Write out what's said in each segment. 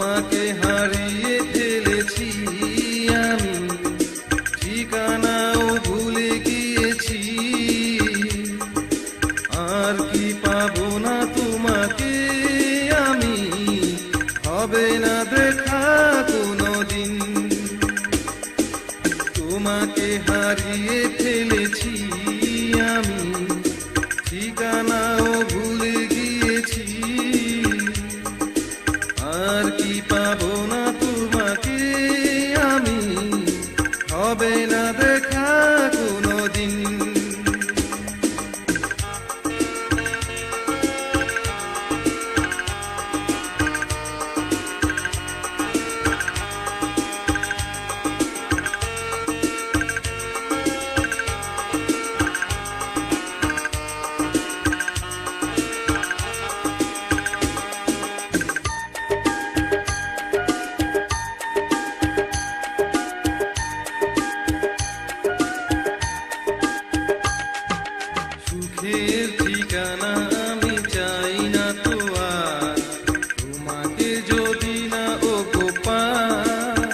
তোমাকে হারিয়ে ফেলেছি আমি, ঠিকানাও ভুলে গিয়েছি। আর কি পাবো না তোমাকে আমি, হবে না দেখা কোনোদিন। তোমাকে হারিয়ে ফেলেছি আমি, ঠিকানাও ভুলে গিয়েছি। আর কি পাবো না তোমাকে আমি, হবে না দেখা কোনোদিন। সুখের ঠিকানা আমি চাই না তো আর, তোমাকে যদি না ও গোপাল।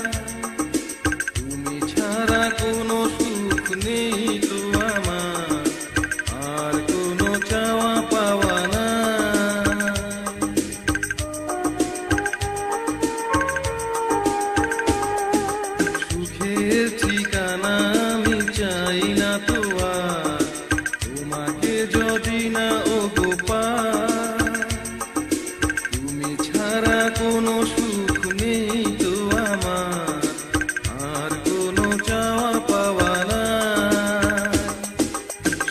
তুমি ছাড়া কোনো সুখ নেই তো আমার, আর কোনো চাওয়া পাওয়া না। সুখের ঠিকানা আমি চাই না তো আর, তোমাকে যদি না ও গোপাল। তুমি ছাড়া কোনো সুখ নেই তো আমার, আর কোনো চাওয়া পাওয়া না।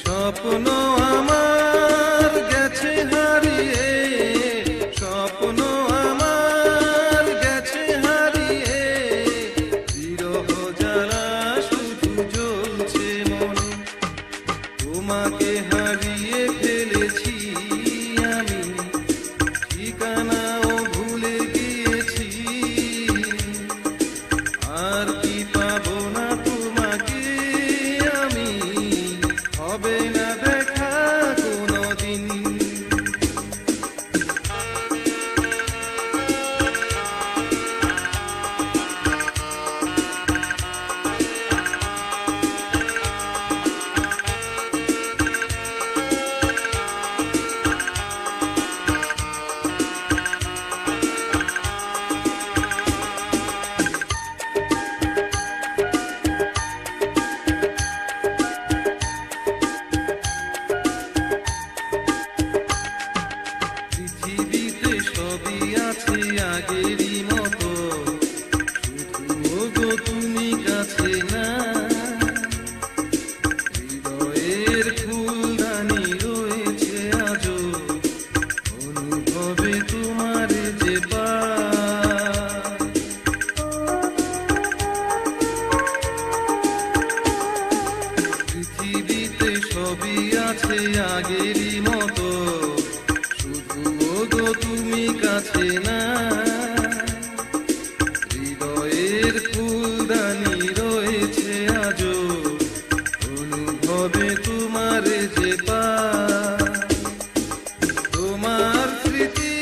স্বপ্ন আমার গেছে হারিয়ে, স্বপ্ন আমার গেছে হারিয়ে, বিরহ জ্বালা শুধু জ্বলছে মনে। তোমাকে হারিয়ে ফেলেছি আমি, ঠিকানাও ভুলে গিয়েছি। আর কি পাবো না তোমাকে আমি, হবে না দেখা কোনোদিন। পৃথিবীতে সবই আছে আগেরই মতো, শুধু গো তুমি কাছে না। হৃদয়ের ফুলদানি রয়েছে আজও, অনুভবে তোমার যে পার। পৃথিবীতে সবই আছে আগেরই মতো, শুধু গো তুমি কাছে না। হৃদয়ের ফুলদানি রয়েছে আজও, অনুভবে তোমার যে পার। তোমার স্মৃতি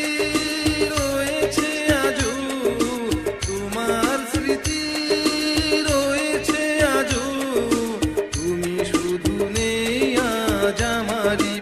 রয়েছে আজও, তোমার স্মৃতি রয়েছে আজও, তুমি শুধু নেই আজ আমারই